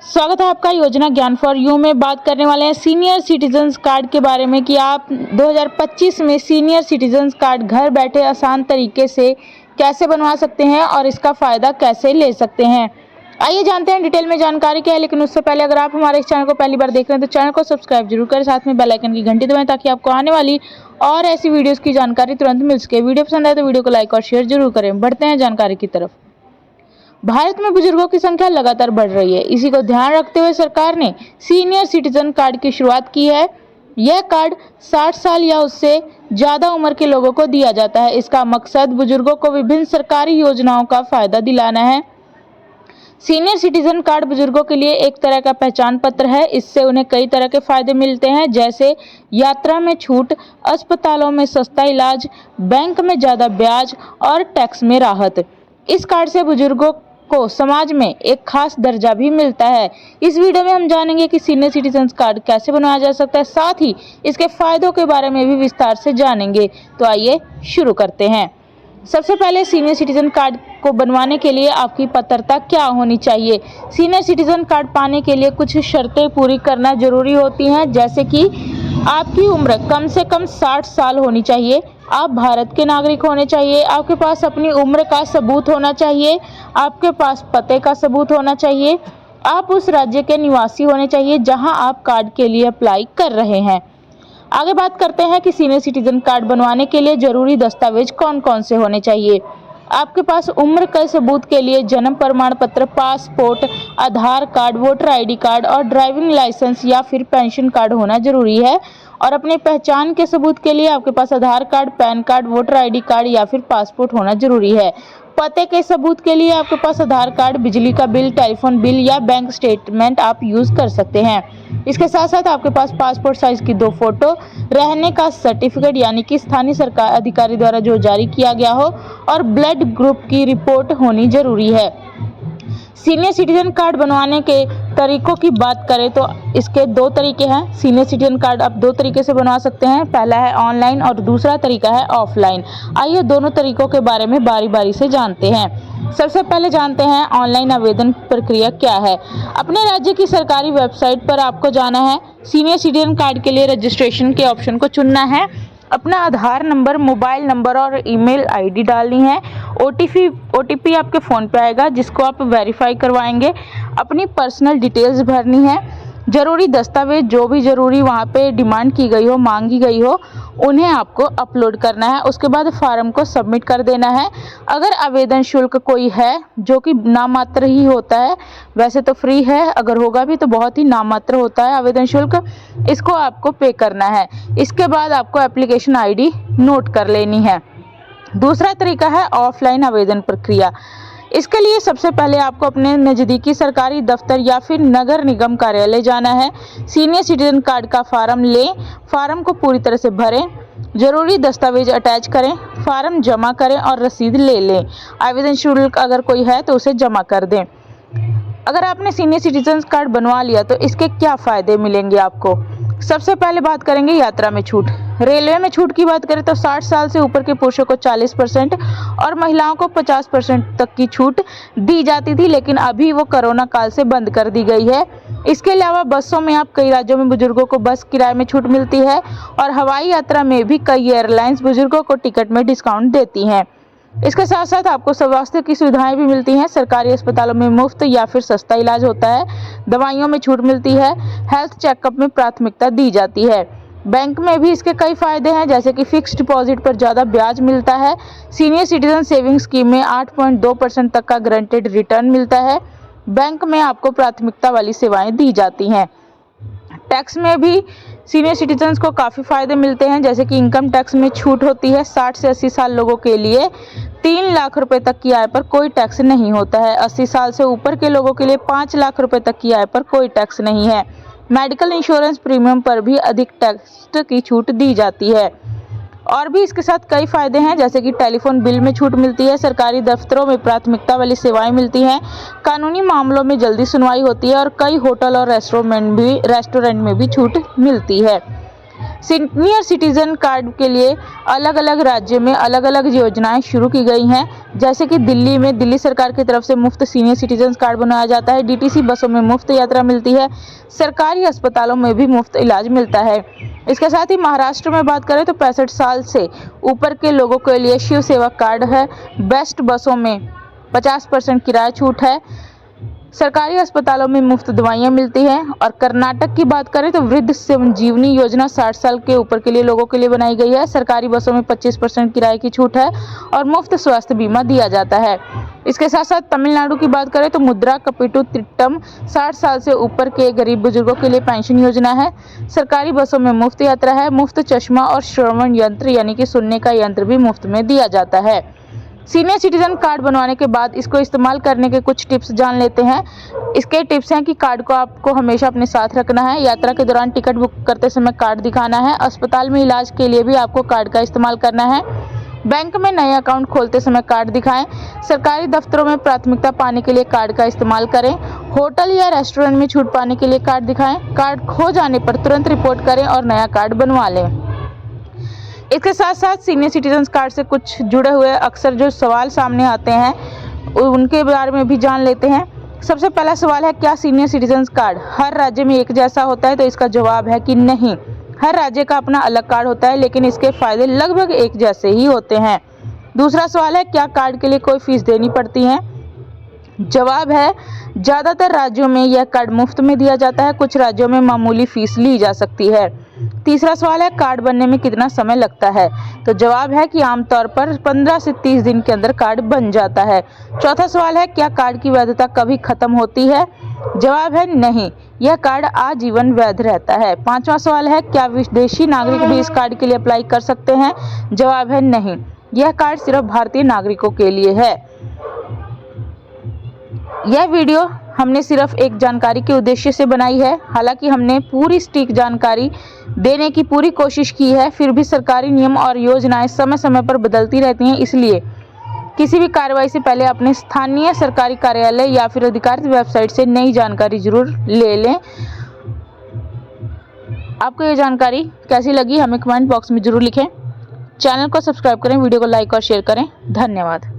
स्वागत है आपका योजना ज्ञान फॉर यू में। बात करने वाले हैं सीनियर सिटीजन्स कार्ड के बारे में कि आप 2025 में सीनियर सिटीजन्स कार्ड घर बैठे आसान तरीके से कैसे बनवा सकते हैं और इसका फ़ायदा कैसे ले सकते हैं। आइए जानते हैं डिटेल में जानकारी क्या है। लेकिन उससे पहले अगर आप हमारे इस चैनल को पहली बार देख रहे हैं तो चैनल को सब्सक्राइब जरूर करें, साथ में बेल आइकन की घंटी दबाएं ताकि आपको आने वाली और ऐसी वीडियोज़ की जानकारी तुरंत मिल सके। वीडियो पसंद आए तो वीडियो को लाइक और शेयर जरूर करें। बढ़ते हैं जानकारी की तरफ। भारत में बुजुर्गों की संख्या लगातार बढ़ रही है। इसी को ध्यान रखते हुए सरकार ने सीनियर सिटीजन कार्ड की शुरुआत की है। यह कार्ड 60 साल या उससे ज़्यादा उम्र के लोगों को दिया जाता है। इसका मकसद बुजुर्गों को विभिन्न सरकारी योजनाओं का फायदा दिलाना है। सीनियर सिटीजन कार्ड बुजुर्गों के लिए एक तरह का पहचान पत्र है। इससे उन्हें कई तरह के फायदे मिलते हैं, जैसे यात्रा में छूट, अस्पतालों में सस्ता इलाज, बैंक में ज़्यादा ब्याज और टैक्स में राहत। इस कार्ड से बुजुर्गों को समाज में एक खास दर्जा भी मिलता है। इस वीडियो में हम जानेंगे कि सीनियर सिटीजन कार्ड कैसे बनवाया जा सकता है, साथ ही इसके फायदों के बारे में भी विस्तार से जानेंगे। तो आइए शुरू करते हैं। सबसे पहले सीनियर सिटीजन कार्ड को बनवाने के लिए आपकी पात्रता क्या होनी चाहिए। सीनियर सिटीजन कार्ड पाने के लिए कुछ शर्तें पूरी करना जरूरी होती हैं, जैसे कि आपकी उम्र कम से कम 60 साल होनी चाहिए, आप भारत के नागरिक होने चाहिए, आपके पास अपनी उम्र का सबूत होना चाहिए, आपके पास पते का सबूत होना चाहिए, आप उस राज्य के निवासी होने चाहिए जहां आप कार्ड के लिए अप्लाई कर रहे हैं। आगे बात करते हैं कि सीनियर सिटीजन कार्ड बनवाने के लिए जरूरी दस्तावेज कौन कौन से होने चाहिए। आपके पास उम्र के सबूत के लिए जन्म प्रमाण पत्र, पासपोर्ट, आधार कार्ड, वोटर आईडी कार्ड और ड्राइविंग लाइसेंस या फिर पेंशन कार्ड होना जरूरी है। और अपने पहचान के सबूत के लिए आपके पास Aadhaar card, PAN card, voter ID card या फिर पासपोर्ट होना जरूरी है। पते के सबूत के लिए आपके पास आधार कार्ड, बिजली का बिल, टेलीफोन बिल या बैंक स्टेटमेंट आप यूज कर सकते हैं। इसके साथ साथ आपके पास पासपोर्ट साइज की 2 फोटो, रहने का सर्टिफिकेट यानी कि स्थानीय सरकार अधिकारी द्वारा जो जारी किया गया हो और ब्लड ग्रुप की रिपोर्ट होनी जरूरी है। सीनियर सिटीजन कार्ड बनवाने के तरीकों की बात करें तो इसके 2 तरीके हैं। सीनियर सिटीजन कार्ड आप 2 तरीके से बनवा सकते हैं। पहला है ऑनलाइन और दूसरा तरीका है ऑफलाइन। आइए दोनों तरीकों के बारे में बारी बारी से जानते हैं। सबसे पहले जानते हैं ऑनलाइन आवेदन प्रक्रिया क्या है। अपने राज्य की सरकारी वेबसाइट पर आपको जाना है। सीनियर सिटीजन कार्ड के लिए रजिस्ट्रेशन के ऑप्शन को चुनना है। अपना आधार नंबर, मोबाइल नंबर और ईमेल आईडी डालनी है। ओटीपी आपके फ़ोन पे आएगा जिसको आप वेरीफाई करवाएंगे। अपनी पर्सनल डिटेल्स भरनी है। ज़रूरी दस्तावेज जो भी ज़रूरी वहाँ पे डिमांड की गई हो, मांगी गई हो, उन्हें आपको अपलोड करना है। उसके बाद फॉर्म को सबमिट कर देना है। अगर आवेदन शुल्क कोई है जो कि नामात्र ही होता है, वैसे तो फ्री है, अगर होगा भी तो बहुत ही नामात्र होता है आवेदन शुल्क, इसको आपको पे करना है। इसके बाद आपको एप्लीकेशन आईडी नोट कर लेनी है। दूसरा तरीका है ऑफलाइन आवेदन प्रक्रिया। इसके लिए सबसे पहले आपको अपने नज़दीकी सरकारी दफ्तर या फिर नगर निगम कार्यालय जाना है। सीनियर सिटीजन कार्ड का फॉर्म लें, फॉर्म को पूरी तरह से भरें, जरूरी दस्तावेज अटैच करें, फॉर्म जमा करें और रसीद ले लें। आवेदन शुल्क अगर कोई है तो उसे जमा कर दें। अगर आपने सीनियर सिटीजन कार्ड बनवा लिया तो इसके क्या फ़ायदे मिलेंगे आपको। सबसे पहले बात करेंगे यात्रा में छूट। रेलवे में छूट की बात करें तो 60 साल से ऊपर के पुरुषों को 40% और महिलाओं को 50% तक की छूट दी जाती थी, लेकिन अभी वो कोरोना काल से बंद कर दी गई है। इसके अलावा बसों में आप कई राज्यों में बुजुर्गों को बस किराए में छूट मिलती है और हवाई यात्रा में भी कई एयरलाइंस बुजुर्गों को टिकट में डिस्काउंट देती हैं। इसके साथ साथ आपको स्वास्थ्य की सुविधाएं भी मिलती हैं। सरकारी अस्पतालों में मुफ्त या फिर सस्ता इलाज होता है, दवाइयों में छूट मिलती है, हेल्थ चेकअप में प्राथमिकता दी जाती है। बैंक में भी इसके कई फायदे हैं, जैसे कि फिक्स्ड डिपॉजिट पर ज़्यादा ब्याज मिलता है। सीनियर सिटीजन सेविंग स्कीम में 8.2% तक का गारंटेड रिटर्न मिलता है। बैंक में आपको प्राथमिकता वाली सेवाएं दी जाती हैं। टैक्स में भी सीनियर सिटीजन्स को काफ़ी फ़ायदे मिलते हैं, जैसे कि इनकम टैक्स में छूट होती है। 60 से 80 साल लोगों के लिए 3 लाख रुपए तक की आय पर कोई टैक्स नहीं होता है। 80 साल से ऊपर के लोगों के लिए 5 लाख रुपए तक की आय पर कोई टैक्स नहीं है। मेडिकल इंश्योरेंस प्रीमियम पर भी अधिक टैक्स की छूट दी जाती है। और भी इसके साथ कई फायदे हैं, जैसे कि टेलीफोन बिल में छूट मिलती है, सरकारी दफ्तरों में प्राथमिकता वाली सेवाएं मिलती हैं, कानूनी मामलों में जल्दी सुनवाई होती है और कई होटल और रेस्टोरेंट में भी छूट मिलती है। सीनियर सिटीजन कार्ड के लिए अलग अलग राज्य में अलग अलग योजनाएं शुरू की गई हैं। जैसे कि दिल्ली में दिल्ली सरकार की तरफ से मुफ्त सीनियर सिटीजन कार्ड बनाया जाता है। डीटीसी बसों में मुफ्त यात्रा मिलती है। सरकारी अस्पतालों में भी मुफ्त इलाज मिलता है। इसके साथ ही महाराष्ट्र में बात करें तो 65 साल से ऊपर के लोगों के लिए शिव सेवा कार्ड है। बेस्ट बसों में 50% किराया छूट है। सरकारी अस्पतालों में मुफ्त दवाइयां मिलती हैं। और कर्नाटक की बात करें तो वृद्ध संजीवनी योजना 60 साल के ऊपर के लिए लोगों के लिए बनाई गई है। सरकारी बसों में 25% किराए की छूट है और मुफ्त स्वास्थ्य बीमा दिया जाता है। इसके साथ साथ तमिलनाडु की बात करें तो मुद्रा कपिटु तिट्टम 60 साल से ऊपर के गरीब बुजुर्गों के लिए पेंशन योजना है। सरकारी बसों में मुफ्त यात्रा है। मुफ्त चश्मा और श्रवण यंत्र यानी कि सुनने का यंत्र भी मुफ्त में दिया जाता है। सीनियर सिटीजन कार्ड बनवाने के बाद इसको इस्तेमाल करने के कुछ टिप्स जान लेते हैं। इसके टिप्स हैं कि कार्ड को आपको हमेशा अपने साथ रखना है। यात्रा के दौरान टिकट बुक करते समय कार्ड दिखाना है। अस्पताल में इलाज के लिए भी आपको कार्ड का इस्तेमाल करना है। बैंक में नए अकाउंट खोलते समय कार्ड दिखाएं। सरकारी दफ्तरों में प्राथमिकता पाने के लिए कार्ड का इस्तेमाल करें। होटल या रेस्टोरेंट में छूट पाने के लिए कार्ड दिखाएं। कार्ड खो जाने पर तुरंत रिपोर्ट करें और नया कार्ड बनवा लें। इसके साथ साथ सीनियर सिटीजन कार्ड से कुछ जुड़े हुए अक्सर जो सवाल सामने आते हैं उनके बारे में भी जान लेते हैं। सबसे पहला सवाल है, क्या सीनियर सिटीजन कार्ड हर राज्य में एक जैसा होता है? तो इसका जवाब है कि नहीं, हर राज्य का अपना अलग कार्ड होता है, लेकिन इसके फायदे लगभग एक जैसे ही होते हैं। दूसरा सवाल है, क्या कार्ड के लिए कोई फीस देनी पड़ती है? जवाब है, ज़्यादातर राज्यों में यह कार्ड मुफ्त में दिया जाता है। कुछ राज्यों में मामूली फीस ली जा सकती है। तीसरा सवाल है, कार्ड बनने में कितना समय लगता है? तो जवाब है कि आमतौर पर 15 से 30 दिन के अंदर कार्ड बन जाता है। चौथा सवाल है, क्या कार्ड की वैधता कभी खत्म होती है? जवाब है नहीं, यह कार्ड आजीवन वैध रहता है। पांचवा सवाल है, क्या विदेशी नागरिक भी इस कार्ड के लिए अप्लाई कर सकते हैं? जवाब है नहीं, यह कार्ड सिर्फ भारतीय नागरिकों के लिए है। यह वीडियो हमने सिर्फ एक जानकारी के उद्देश्य से बनाई है। हालांकि हमने पूरी सटीक जानकारी देने की पूरी कोशिश की है, फिर भी सरकारी नियम और योजनाएं समय समय पर बदलती रहती हैं। इसलिए किसी भी कार्रवाई से पहले अपने स्थानीय सरकारी कार्यालय या फिर अधिकारित वेबसाइट से नई जानकारी जरूर ले लें। आपको ये जानकारी कैसी लगी हमें कमेंट बॉक्स में जरूर लिखें। चैनल को सब्सक्राइब करें, वीडियो को लाइक और शेयर करें। धन्यवाद।